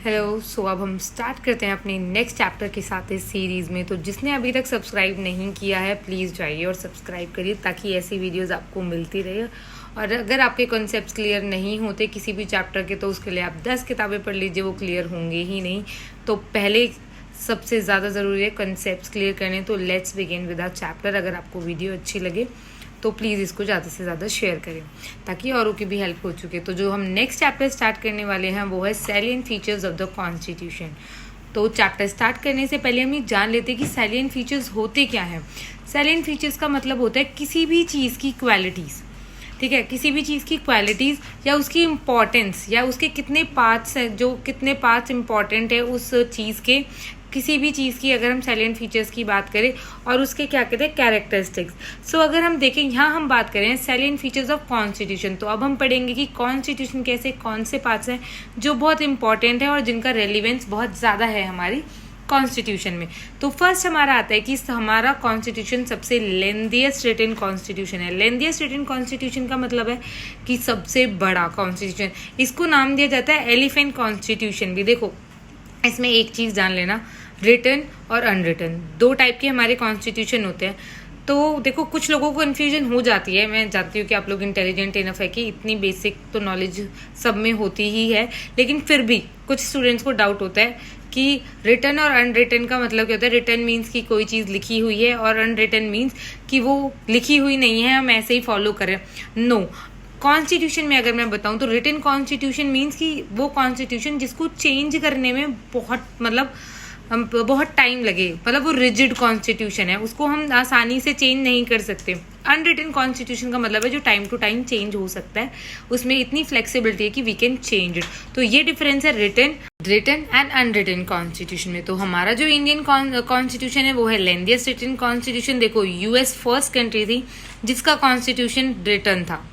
Hello. सो अब हम start करते हैं अपने नेक्स्ट चैप्टर के साथ इस सीरीज़ में। तो जिसने अभी तक सब्सक्राइब नहीं किया है प्लीज़ जाइए और सब्सक्राइब करिए ताकि ऐसी वीडियोस आपको मिलती रहे। और अगर आपके कॉन्सेप्ट्स क्लियर नहीं होते किसी भी चैप्टर के तो उसके लिए आप 10 किताबें पढ़ लीजिए, वो क्लियर होंगे ही नहीं। तो पहले सबसे ज़्यादा ज़रूरी है कॉन्सेप्ट्स क्लियर करने। तो let's begin with our chapter. अगर आपको वीडियो अच्छी लगे तो प्लीज़ इसको ज़्यादा से ज़्यादा शेयर करें ताकि औरों की भी हेल्प हो चुके। तो जो हम नेक्स्ट चैप्टर स्टार्ट करने वाले हैं वो है salient features of the constitution. तो चैप्टर स्टार्ट करने से पहले हम ये जान लेते हैं कि सैलिएंट फीचर्स होते क्या हैं। सैलिएंट फीचर्स का मतलब होता है किसी भी चीज़ की क्वालिटीज़, ठीक है, किसी भी चीज़ की क्वालिटीज़ या उसकी इम्पॉर्टेंस या उसके कितने पार्ट्स हैं, जो कितने पार्ट्स इम्पॉर्टेंट है उस चीज़ के, किसी भी चीज़ की अगर हम सैलिएंट फीचर्स की बात करें और उसके क्या कहते हैं कैरेक्टरिस्टिक्स। सो अगर हम देखें यहाँ हम बात करें सैलिएंट फीचर्स ऑफ कॉन्स्टिट्यूशन, तो अब हम पढ़ेंगे कि कॉन्स्टिट्यूशन कैसे कौन से पार्ट्स हैं जो बहुत इंपॉर्टेंट है और जिनका रेलिवेंस बहुत ज़्यादा है हमारी कॉन्स्टिट्यूशन में। तो फर्स्ट हमारा आता है कि हमारा कॉन्स्टिट्यूशन सबसे लेंथीएस्ट रिटन कॉन्स्टिट्यूशन है। लेंथीएस्ट रिटन कॉन्स्टिट्यूशन का मतलब है कि सबसे बड़ा कॉन्स्टिट्यूशन। इसको नाम दिया जाता है एलिफेंट कॉन्स्टिट्यूशन भी। देखो इसमें एक चीज़ जान लेना, रिटन और अनरिटन दो टाइप के हमारे कॉन्स्टिट्यूशन होते हैं। तो देखो कुछ लोगों को कन्फ्यूजन हो जाती है, मैं जानती हूँ कि आप लोग इंटेलिजेंट इनफ है कि इतनी बेसिक तो नॉलेज सब में होती ही है, लेकिन फिर भी कुछ स्टूडेंट्स को डाउट होता है कि रिटन और अनरिटन का मतलब क्या होता है। रिटन मीन्स कि कोई चीज़ लिखी हुई है और अनरिटन मीन्स कि वो लिखी हुई नहीं है, हम ऐसे ही फॉलो करें। नो, कॉन्स्टिट्यूशन में अगर मैं बताऊं तो रिटन कॉन्स्टिट्यूशन मीन्स कि वो कॉन्स्टिट्यूशन जिसको चेंज करने में बहुत टाइम लगे, मतलब वो रिजिड कॉन्स्टिट्यूशन है, उसको हम आसानी से चेंज नहीं कर सकते। अनरिटन कॉन्स्टिट्यूशन का मतलब है जो टाइम टू टाइम चेंज हो सकता है, उसमें इतनी फ्लेक्सिबिलिटी है कि वी कैन चेंज इट। तो ये डिफरेंस है रिटन एंड अनरिटन कॉन्स्टिट्यूशन में। तो हमारा जो इंडियन कॉन्स्टिट्यूशन है वो है लेंथीएस्ट रिटन कॉन्स्टिट्यूशन। देखो यूएस फर्स्ट कंट्री थी जिसका कॉन्स्टिट्यूशन रिटन था,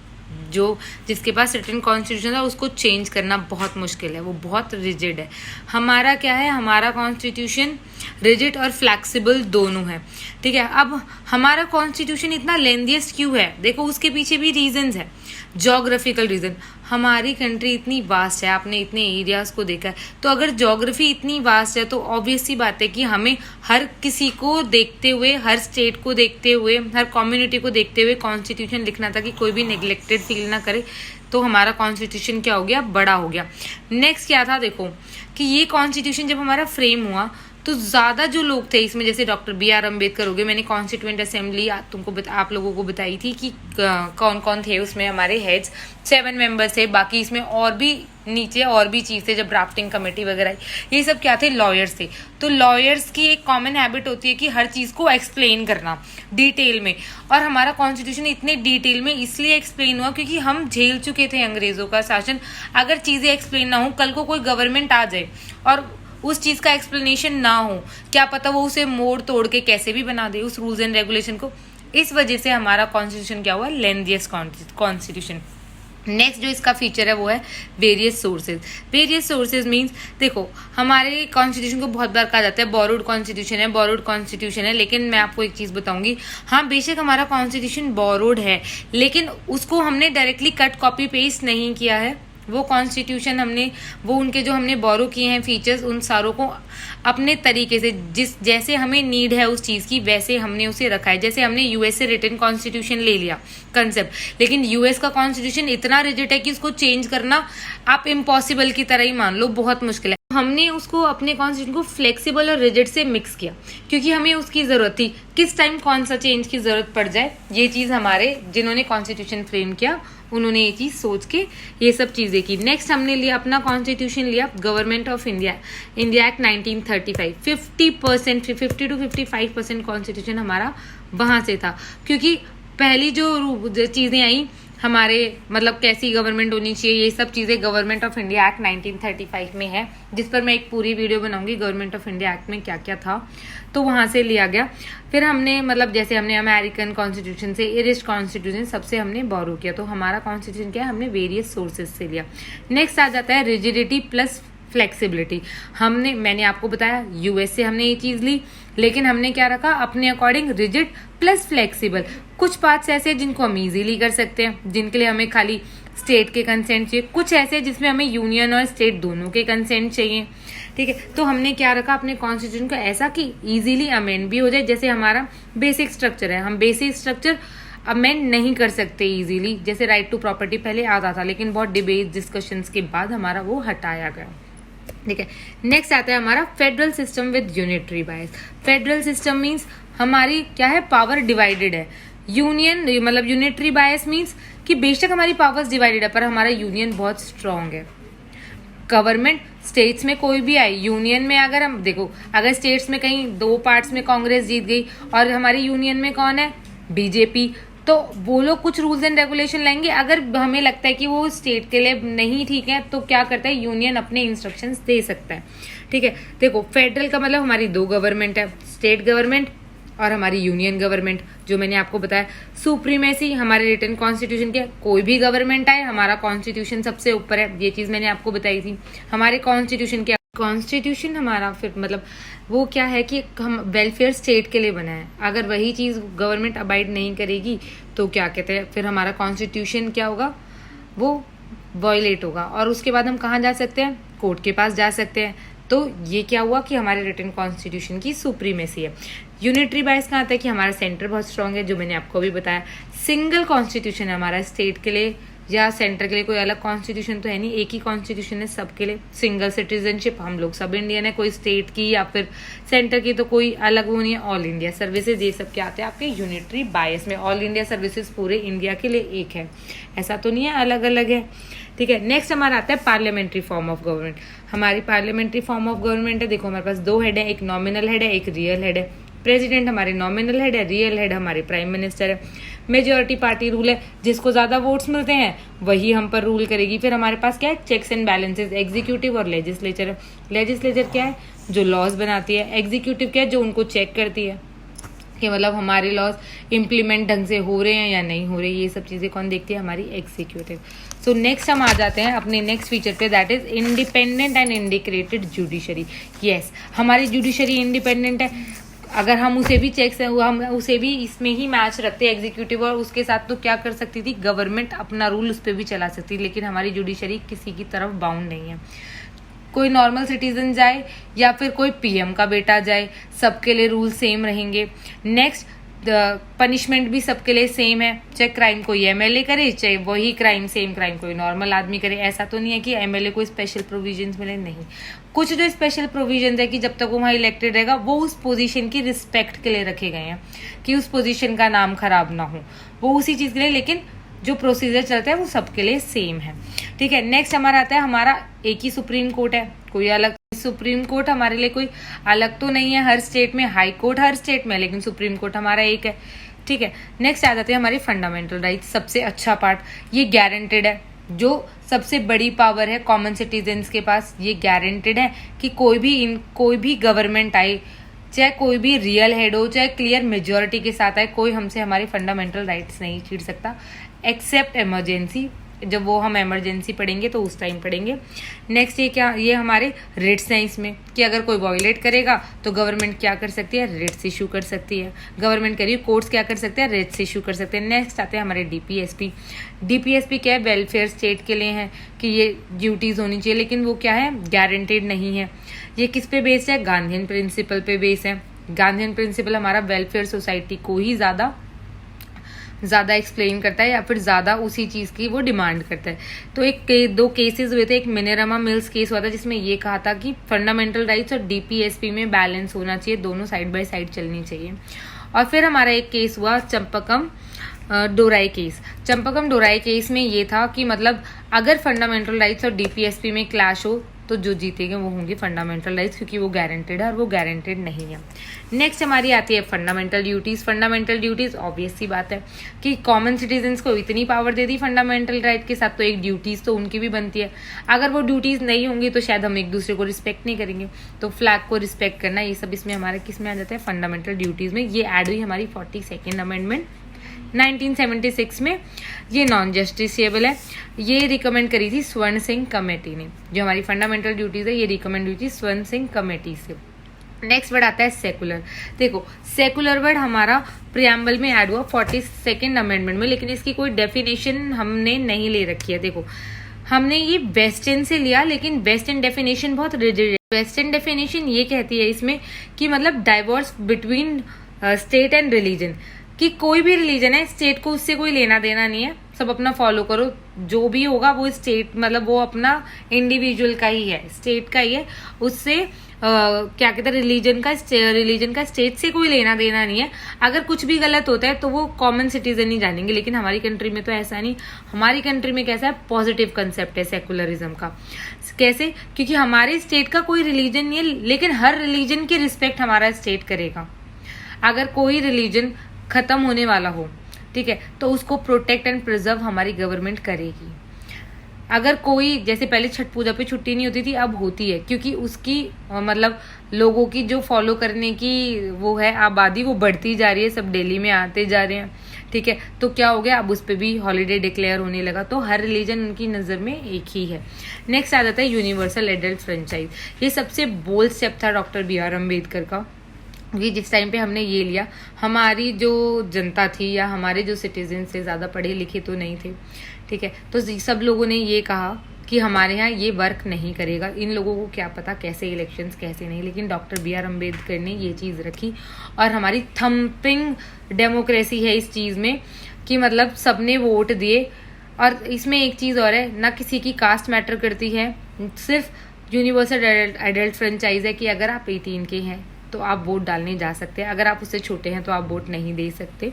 जिसके पास रिटन कॉन्स्टिट्यूशन था उसको चेंज करना बहुत मुश्किल है, वो बहुत रिजिड है। हमारा क्या है, हमारा कॉन्स्टिट्यूशन रिजिड और फ्लेक्सिबल दोनों है, ठीक है। अब हमारा कॉन्स्टिट्यूशन इतना लेंथीएस्ट क्यों है, देखो उसके पीछे भी रीजंस है। ज्योग्राफिकल रीजन, हमारी कंट्री इतनी वास्ट है, आपने इतने एरियाज को देखा है, तो अगर ज्योग्राफी इतनी वास्ट है तो ऑब्वियस सी बात है कि हमें हर किसी को देखते हुए, हर स्टेट को देखते हुए, हर कम्युनिटी को देखते हुए कॉन्स्टिट्यूशन लिखना था कि कोई भी नेग्लेक्टेड फील ना करे। तो हमारा कॉन्स्टिट्यूशन क्या हो गया, बड़ा हो गया। नेक्स्ट क्या था, देखो कि ये कॉन्स्टिट्यूशन जब हमारा फ्रेम हुआ तो ज़्यादा जो लोग थे इसमें, जैसे डॉक्टर BR अम्बेडकर हो गए, मैंने कॉन्स्टिट्यूएंट असेंबली आप लोगों को बताई थी कि कौन कौन थे उसमें हमारे हेड्स, 7 मेंबर्स थे। बाकी इसमें और भी नीचे और भी चीज़ थे, जब ड्राफ्टिंग कमेटी वगैरह आई, ये सब क्या थे, लॉयर्स थे। तो लॉयर्स की एक कॉमन हैबिट होती है कि हर चीज़ को एक्सप्लेन करना डिटेल में, और हमारा कॉन्स्टिट्यूशन इतने डिटेल में इसलिए एक्सप्लेन हुआ क्योंकि हम झेल चुके थे अंग्रेजों का शासन। अगर चीज़ें एक्सप्लेन ना हो, कल को कोई गवर्नमेंट आ जाए और उस चीज़ का एक्सप्लेनेशन ना हो, क्या पता वो उसे मोड़ तोड़ के कैसे भी बना दे उस रूल्स एंड रेगुलेशन को। इस वजह से हमारा कॉन्स्टिट्यूशन क्या हुआ, लेंथीएस्ट कॉन्स्टिट्यूशन। नेक्स्ट जो इसका फीचर है वो है various sources. Various sources means, देखो हमारे कॉन्स्टिट्यूशन को बहुत बार कहा जाता है बोरोड कॉन्स्टिट्यूशन है, लेकिन मैं आपको एक चीज़ बताऊंगी, हाँ बेशक हमारा कॉन्स्टिट्यूशन बोरोड है, लेकिन उसको हमने डायरेक्टली कट कॉपी पेस्ट नहीं किया है। वो कॉन्स्टिट्यूशन उनके जो हमने बोरो किए हैं फीचर्स, उन सारों को अपने तरीके से जैसे हमें नीड है उस चीज़ की वैसे हमने उसे रखा है। जैसे हमने यूएस से रिटन कॉन्स्टिट्यूशन ले लिया कंसेप्ट, लेकिन यूएस का कॉन्स्टिट्यूशन इतना रिजिड है कि उसको चेंज करना आप इम्पॉसिबल की तरह ही मान लो, बहुत मुश्किल है। हमने उसको अपने कॉन्स्टिट्यूशन को फ्लेक्सिबल और रिजिड से मिक्स किया क्योंकि हमें उसकी ज़रूरत थी, किस टाइम कौन सा चेंज की ज़रूरत पड़ जाए। ये चीज़ हमारे जिन्होंने कॉन्स्टिट्यूशन फ्रेम किया उन्होंने ये चीज़ सोच के ये सब चीज़ें की। नेक्स्ट हमने लिया अपना कॉन्स्टिट्यूशन लिया government of India act 1935। 50 to 55% constitution हमारा वहाँ से था, क्योंकि पहली जो चीज़ें आई हमारे, मतलब कैसी गवर्नमेंट होनी चाहिए, ये सब चीज़ें गवर्नमेंट ऑफ इंडिया एक्ट 1935 में है, जिस पर मैं एक पूरी वीडियो बनाऊंगी गवर्नमेंट ऑफ इंडिया एक्ट में क्या क्या था। तो वहाँ से लिया गया। फिर हमने मतलब जैसे हमने अमेरिकन कॉन्स्टिट्यूशन से, इरिश कॉन्स्टिट्यूशन, सबसे हमने बोरो किया। तो हमारा कॉन्स्टिट्यूशन क्या है, हमने वेरियस सोर्सेज से लिया। नेक्स्ट आ जाता है रिजिडिटी प्लस फ्लेक्सिबिलिटी। मैंने आपको बताया यूएस से हमने ये चीज़ ली, लेकिन हमने क्या रखा अपने अकॉर्डिंग, रिजिड प्लस फ्लेक्सिबल। कुछ पार्ट्स ऐसे हैं जिनको हम इजीली कर सकते हैं, जिनके लिए हमें खाली स्टेट के कंसेंट चाहिए, कुछ ऐसे जिसमें हमें यूनियन और स्टेट दोनों के कंसेंट चाहिए। ठीक है, तो हमने क्या रखा अपने कॉन्स्टिट्यूशन को ऐसा कि इजीली अमेंड भी हो जाए। जैसे हमारा बेसिक स्ट्रक्चर है, हम बेसिक स्ट्रक्चर अमेंड नहीं कर सकते इजीली, जैसे राइट टू प्रॉपर्टी पहले आता था, लेकिन बहुत डिबेट डिस्कशंस के बाद हमारा वो हटाया गया। ठीक है, नेक्स्ट आता है हमारा federal system with unitary bias. Federal system means हमारी क्या है, पावर डिवाइडेड है। यूनियन मतलब यूनिटरी बायस मीन्स कि बेशक हमारी पावर्स डिवाइडेड है पर हमारा यूनियन बहुत स्ट्रांग है। गवर्नमेंट स्टेट्स में कोई भी आए, यूनियन में अगर हम देखो, अगर स्टेट्स में कहीं 2 पार्ट्स में कांग्रेस जीत गई और हमारी यूनियन में कौन है, बीजेपी, तो वो लोग कुछ रूल्स एंड रेगुलेशन लाएंगे। अगर हमें लगता है कि वो स्टेट के लिए नहीं ठीक है तो क्या करता है, यूनियन अपने इंस्ट्रक्शंस दे सकता है। ठीक है, देखो फेडरल का मतलब हमारी 2 गवर्नमेंट है, स्टेट गवर्नमेंट और हमारी यूनियन गवर्नमेंट, जो मैंने आपको बताया। सुप्रीमेसी हमारे रिटन कॉन्स्टिट्यूशन के, कोई भी गवर्नमेंट आए हमारा कॉन्स्टिट्यूशन सबसे ऊपर है, ये चीज मैंने आपको बताई थी। हमारे कॉन्स्टिट्यूशन के कॉन्स्टिट्यूशन हमारा फिर मतलब वो क्या है कि हम वेलफेयर स्टेट के लिए बना है। अगर वही चीज गवर्नमेंट अबाइड नहीं करेगी तो क्या कहते हैं, फिर हमारा कॉन्स्टिट्यूशन क्या होगा, वो वायलेट होगा। और उसके बाद हम कहाँ जा सकते हैं, कोर्ट के पास जा सकते हैं। तो ये क्या हुआ कि हमारे रिटन कॉन्स्टिट्यूशन की सुप्रीमेसी है। यूनिटरी बायस कहाँ आता है कि हमारा सेंटर बहुत स्ट्रांग है, जो मैंने आपको भी बताया। सिंगल कॉन्स्टिट्यूशन है हमारा, स्टेट के लिए या सेंटर के लिए कोई अलग कॉन्स्टिट्यूशन तो है नहीं, एक ही कॉन्स्टिट्यूशन है सबके लिए। सिंगल सिटीजनशिप, हम लोग सब इंडियन है, कोई स्टेट की या फिर सेंटर की तो कोई अलग वो नहीं है। ऑल इंडिया सर्विसेज ये सब क्या आते हैं आपके यूनिटरी बायस में। ऑल इंडिया सर्विसेज पूरे इंडिया के लिए एक है, ऐसा तो नहीं है अलग अलग है। ठीक है, नेक्स्ट हमारा आता है पार्लियामेंट्री फॉर्म ऑफ गवर्नमेंट। हमारी पार्लियामेंट्री फॉर्म ऑफ गवर्नमेंट है, देखो हमारे पास 2 हेड है, एक नॉमिनल हेड है, एक रियल हेड है। प्रेसिडेंट हमारे नॉमिनल हेड है, रियल हेड हमारे प्राइम मिनिस्टर है। मेजोरिटी पार्टी रूल है, जिसको ज्यादा वोट्स मिलते हैं वही हम पर रूल करेगी। फिर हमारे पास क्या है, चेक्स एंड बैलेंसेस, एग्जीक्यूटिव और लेजिस्लेचर है। लेजिस्लेचर क्या है, जो लॉज बनाती है। एग्जीक्यूटिव क्या है, जो उनको चेक करती है कि मतलब हमारे लॉज इम्प्लीमेंट ढंग से हो रहे हैं या नहीं हो रहे। ये सब चीजें कौन देखती है, हमारी एग्जीक्यूटिव। सो नेक्स्ट हम आ जाते हैं अपने नेक्स्ट फीचर पे, that is independent and integrated judiciary. Yes, हमारी जुडिशरी इंडिपेंडेंट है। अगर हम उसे भी चेक्स है, हम उसे भी इसमें ही मैच रखते हैं एग्जीक्यूटिव और उसके साथ, तो क्या कर सकती थी, गवर्नमेंट अपना रूल उस पर भी चला सकती, लेकिन हमारी जुडिशरी किसी की तरफ बाउंड नहीं है। कोई नॉर्मल सिटीजन जाए या फिर कोई पीएम का बेटा जाए, सबके लिए रूल सेम रहेंगे। नेक्स्ट, पनिशमेंट भी सबके लिए सेम है, चाहे क्राइम कोई एमएलए करे चाहे वही क्राइम सेम क्राइम कोई नॉर्मल आदमी करे। ऐसा तो नहीं है कि एमएलए को स्पेशल प्रोविजंस मिले, नहीं। कुछ जो स्पेशल प्रोविजंस है कि जब तक वो वहाँ इलेक्टेड रहेगा वो उस पोजीशन की रिस्पेक्ट के लिए रखे गए हैं कि उस पोजीशन का नाम खराब ना हो, वो उसी चीज के लिए, लेकिन जो प्रोसीजर चलता है वो सबके लिए सेम है। ठीक है, नेक्स्ट हमारा आता है, हमारा एक ही सुप्रीम कोर्ट है, कोई अलग सुप्रीम कोर्ट हमारे लिए कोई अलग तो नहीं है। हर स्टेट में हाई कोर्ट हर स्टेट में, लेकिन सुप्रीम कोर्ट हमारा एक है। ठीक है, नेक्स्ट आ जाते हैं हमारी फंडामेंटल राइट्स, सबसे अच्छा पार्ट। ये गारंटेड है, जो सबसे बड़ी पावर है कॉमन सिटीजन्स के पास, ये गारंटेड है कि कोई भी गवर्नमेंट आए, चाहे कोई भी रियल हेड हो, चाहे क्लियर मेजोरिटी के साथ आए, कोई हमसे हमारे फंडामेंटल राइट्स नहीं छीन सकता, एक्सेप्ट इमरजेंसी। जब वो हम इमरजेंसी पढ़ेंगे तो उस टाइम पढ़ेंगे। नेक्स्ट ये क्या, ये हमारे रिट्स हैं इसमें, कि अगर कोई वायलेट करेगा तो गवर्नमेंट क्या कर सकती है, रिट्स इशू कर सकती है। गवर्नमेंट करिए कोर्ट्स क्या कर सकते हैं, रिट्स इशू कर सकते हैं। नेक्स्ट आते हैं हमारे डीपीएसपी। डीपीएसपी क्या है, वेलफेयर स्टेट के लिए है कि ये ड्यूटीज होनी चाहिए, लेकिन वो क्या है, गारंटेड नहीं है। ये किस पे बेस्ड है, गांधीयन प्रिंसिपल पे बेस है। गांधीयन प्रिंसिपल हमारा वेलफेयर सोसाइटी को ही ज्यादा एक्सप्लेन करता है या फिर ज्यादा उसी चीज की वो डिमांड करता है। तो दो केसेस हुए थे, एक मिनेरामा मिल्स केस हुआ था जिसमें ये कहा था कि फंडामेंटल राइट्स और डीपीएसपी में बैलेंस होना चाहिए, दोनों साइड बाय साइड चलनी चाहिए। और फिर हमारा एक केस हुआ चंपकम डोराई केस। चंपकम डोराई केस में ये था कि मतलब अगर फंडामेंटल राइट्स और डीपीएसपी में क्लैश हो तो जो जीतेंगे वो होंगे फंडामेंटल राइट्स, क्योंकि वो गारंटेड है और वो गारंटेड नहीं है। नेक्स्ट हमारी आती है fundamental duties. Fundamental duties obvious सी बात है कि कॉमन सिटीजन्स को इतनी पावर दे दी फंडामेंटल राइट के साथ, तो एक ड्यूटीज तो उनकी भी बनती है। अगर वो ड्यूटीज नहीं होंगी तो शायद हम एक दूसरे को रिस्पेक्ट नहीं करेंगे। तो फ्लैग को रिस्पेक्ट करना, ये सब इसमें हमारे किस में आ जाता है, फंडामेंटल ड्यूटीज में। ये ऐड हुई हमारी 42nd अमेंडमेंट 1976 में। ये नॉन जस्टिसेबल है, ये रिकमेंड करी थी स्वर्ण सिंह कमेटी ने। जो हमारी फंडामेंटल ड्यूटीज है ये रिकमेंड हुई थी स्वर्ण सिंह कमेटी से। नेक्स्ट वर्ड आता है सेकुलर। देखो सेकुलर वर्ड हमारा प्रियम्बल में ऐड हुआ 42nd अमेंडमेंट में, लेकिन इसकी कोई डेफिनेशन हमने नहीं ले रखी है। देखो हमने ये वेस्टर्न से लिया, लेकिन वेस्टर्न डेफिनेशन बहुत रिजिड है। वेस्टर्न डेफिनेशन ये कहती है इसमें कि मतलब divorce between state and religion, कि कोई भी रिलीजन है स्टेट को उससे कोई लेना देना नहीं है, सब अपना फॉलो करो, जो भी होगा वो स्टेट मतलब वो अपना इंडिविजुअल का ही है, स्टेट का ही है, उससे क्या कहते हैं रिलीजन का स्टेट से कोई लेना देना नहीं है। अगर कुछ भी गलत होता है तो वो कॉमन सिटीजन ही जानेंगे, लेकिन हमारी कंट्री में तो ऐसा नहीं। हमारी कंट्री में कैसा है, पॉजिटिव कंसेप्ट है सेकुलरिज्म का। कैसे? क्योंकि हमारे स्टेट का कोई रिलीजन नहीं है, लेकिन हर रिलीजन की रिस्पेक्ट हमारा स्टेट करेगा। अगर कोई रिलीजन खत्म होने वाला हो, ठीक है, तो उसको प्रोटेक्ट एंड प्रिजर्व हमारी गवर्नमेंट करेगी। अगर कोई, जैसे पहले छठ पूजा पे छुट्टी नहीं होती थी, अब होती है, क्योंकि उसकी मतलब लोगों की जो फॉलो करने की वो है आबादी, वो बढ़ती जा रही है, सब दिल्ली में आते जा रहे हैं, ठीक है। तो क्या हो गया, अब उस पर भी हॉलीडे डिक्लेयर होने लगा। तो हर रिलीजन उनकी नज़र में एक ही है। नेक्स्ट आ जाता है यूनिवर्सल एडल्ट फ्रेंचाइज। ये सबसे बोल्ड स्टेप था डॉक्टर BR अम्बेडकर का, कि जिस टाइम पे हमने ये लिया, हमारी जो जनता थी या हमारे जो सिटीजन से ज़्यादा पढ़े लिखे तो नहीं थे, ठीक है, तो सब लोगों ने ये कहा कि हमारे यहाँ ये वर्क नहीं करेगा। इन लोगों को क्या पता कैसे इलेक्शंस कैसे नहीं, लेकिन डॉक्टर BR अम्बेडकर ने ये चीज़ रखी, और हमारी थम्पिंग डेमोक्रेसी है इस चीज़ में, कि मतलब सबने वोट दिए। और इसमें एक चीज़ और है, ना किसी की कास्ट मैटर करती है, सिर्फ यूनिवर्सल एडल्ट फ्रेंचाइज है कि अगर आप 18 के हैं तो आप वोट डालने जा सकते हैं, अगर आप उससे छोटे हैं तो आप वोट नहीं दे सकते,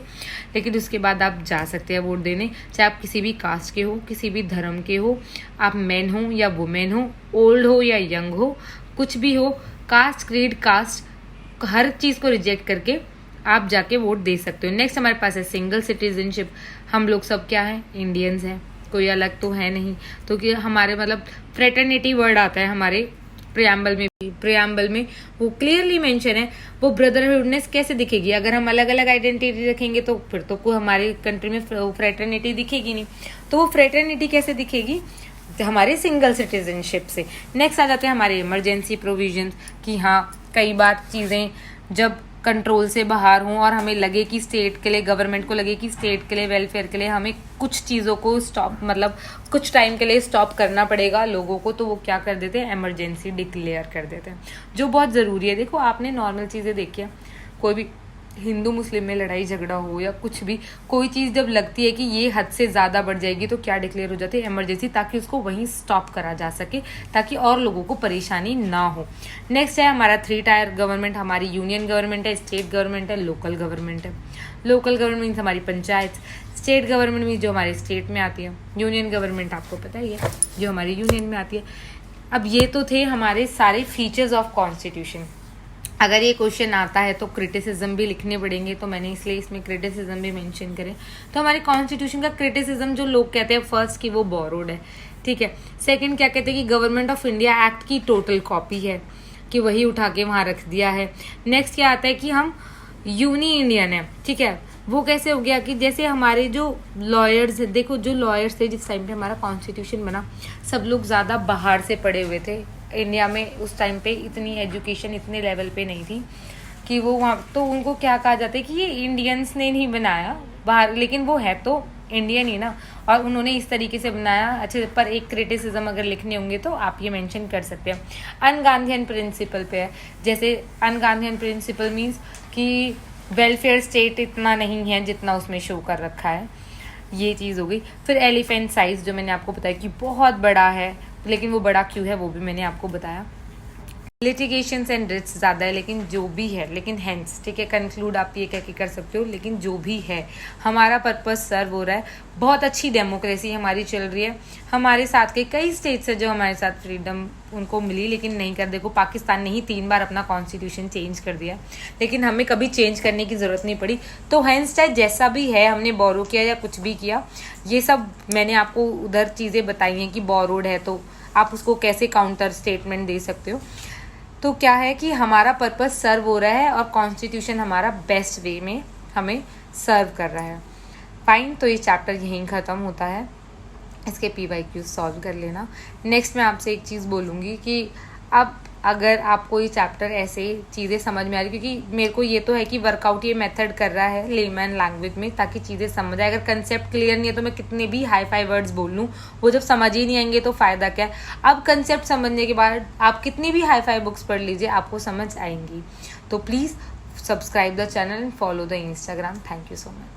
लेकिन उसके बाद आप जा सकते हैं वोट देने, चाहे आप किसी भी कास्ट के हो, किसी भी धर्म के हो, आप मैन हो या वुमेन हो, ओल्ड हो या यंग हो, कुछ भी हो, कास्ट क्रीड कास्ट हर चीज़ को रिजेक्ट करके आप जाके वोट दे सकते हो। नेक्स्ट हमारे पास है सिंगल सिटीजनशिप। हम लोग सब क्या हैं, इंडियंस हैं, कोई अलग तो है नहीं। तो कि हमारे मतलब फ्रेटर्निटी वर्ड आता है हमारे प्रियम्बल में वो क्लियरली मेंशन है। वो ब्रदरहुडनेस कैसे दिखेगी, अगर हम अलग अलग आइडेंटिटी रखेंगे तो फिर तो कोई हमारी कंट्री में फ्रेटर्निटी दिखेगी नहीं। तो वो फ्रेटर्निटी कैसे दिखेगी, हमारे सिंगल सिटीजनशिप से। नेक्स्ट आ जाते हैं हमारे इमरजेंसी प्रोविजंस, कि हाँ कई बार चीज़ें जब कंट्रोल से बाहर हों और हमें लगे कि स्टेट के लिए, गवर्नमेंट को लगे कि स्टेट के लिए, वेलफेयर के लिए हमें कुछ चीज़ों को स्टॉप, मतलब कुछ टाइम के लिए स्टॉप करना पड़ेगा लोगों को, तो वो क्या कर देते हैं, इमरजेंसी डिक्लेयर कर देते हैं, जो बहुत ज़रूरी है। देखो आपने नॉर्मल चीज़ें देखी है, कोई भी हिंदू मुस्लिम में लड़ाई झगड़ा हो या कुछ भी, कोई चीज़ जब लगती है कि ये हद से ज़्यादा बढ़ जाएगी तो क्या डिक्लेयर हो जाती है, इमरजेंसी, ताकि उसको वहीं स्टॉप करा जा सके, ताकि और लोगों को परेशानी ना हो। नेक्स्ट है हमारा 3 टायर गवर्नमेंट। हमारी यूनियन गवर्नमेंट है, स्टेट गवर्नमेंट है, लोकल गवर्नमेंट है। लोकल गवर्नमेंट हमारी पंचायत, स्टेट गवर्नमेंट में जो हमारे स्टेट में आती है, यूनियन गवर्नमेंट आपको पता ही है जो हमारी यूनियन में आती है। अब ये तो थे हमारे सारे फीचर्स ऑफ कॉन्स्टिट्यूशन। अगर ये क्वेश्चन आता है तो क्रिटिसिज्म भी लिखने पड़ेंगे, तो मैंने इसलिए इसमें क्रिटिसिज्म भी मेंशन करें। तो हमारे कॉन्स्टिट्यूशन का क्रिटिसिज्म जो लोग कहते हैं, फर्स्ट कि वो बोरोड है, ठीक है। सेकंड क्या कहते हैं कि गवर्नमेंट ऑफ इंडिया एक्ट की टोटल कॉपी है, कि वही उठा के वहाँ रख दिया है। नेक्स्ट क्या आता है कि हम यूनी इंडियन है, ठीक है। वो कैसे हो गया कि जैसे हमारे जो लॉयर्स, देखो जो लॉयर्स थे जिस टाइम पे हमारा कॉन्स्टिट्यूशन बना, सब लोग ज़्यादा बाहर से पढ़े हुए थे। इंडिया में उस टाइम पे इतनी एजुकेशन इतने लेवल पे नहीं थी कि वो वहाँ, तो उनको क्या कहा जाता है कि ये इंडियंस ने नहीं बनाया बाहर, लेकिन वो है तो इंडियन ही ना, और उन्होंने इस तरीके से बनाया। अच्छे, पर एक क्रिटिसिज्म अगर लिखने होंगे तो आप ये मेंशन कर सकते हैं। अनगांधीयन प्रिंसिपल पे है, जैसे अनगांधीयन प्रिंसिपल मीन्स कि वेलफेयर स्टेट इतना नहीं है जितना उसमें शो कर रखा है, ये चीज़ हो गई। फिर एलिफेंट साइज, जो मैंने आपको बताया कि बहुत बड़ा है, लेकिन वो बड़ा क्यों है वो भी मैंने आपको बताया। लिटिगेशंस एंड रिट्स ज़्यादा है, लेकिन जो भी है, लेकिन हेंस, ठीक है, कंक्लूड आप ये कह के कर सकते हो, लेकिन जो भी है हमारा पर्पस सर्व हो रहा है। बहुत अच्छी डेमोक्रेसी हमारी चल रही है। हमारे साथ के कई स्टेट्स है जो हमारे साथ फ्रीडम उनको मिली, लेकिन नहीं कर, देखो पाकिस्तान ने ही 3 बार अपना कॉन्स्टिट्यूशन चेंज कर दिया, लेकिन हमें कभी चेंज करने की ज़रूरत नहीं पड़ी। तो हेंस चाहे जैसा भी है, हमने बोरो किया या कुछ भी किया, ये सब मैंने आपको उधर चीज़ें बताई हैं कि बोरोड है तो आप उसको कैसे काउंटर स्टेटमेंट दे सकते हो। तो क्या है कि हमारा पर्पस सर्व हो रहा है और कॉन्स्टिट्यूशन हमारा बेस्ट वे में हमें सर्व कर रहा है। फाइन, तो ये चैप्टर यहीं ख़त्म होता है। इसके PYQ सॉल्व कर लेना। नेक्स्ट मैं आपसे एक चीज़ बोलूँगी कि अब अगर आपको ये चैप्टर ऐसे चीज़ें समझ में आ रही, क्योंकि मेरे को ये तो है कि वर्कआउट ये मेथड कर रहा है लेमैन लैंग्वेज में ताकि चीज़ें समझ आए। अगर कंसेप्ट क्लियर नहीं है तो मैं कितने भी हाई फाई वर्ड्स बोल लूँ, वो जब समझ ही नहीं आएंगे तो फ़ायदा क्या है। अब कंसेप्ट समझने के बाद आप कितनी भी हाई फाई बुक्स पढ़ लीजिए, आपको समझ आएंगी। तो please subscribe the channel and follow the Instagram. Thank you so much.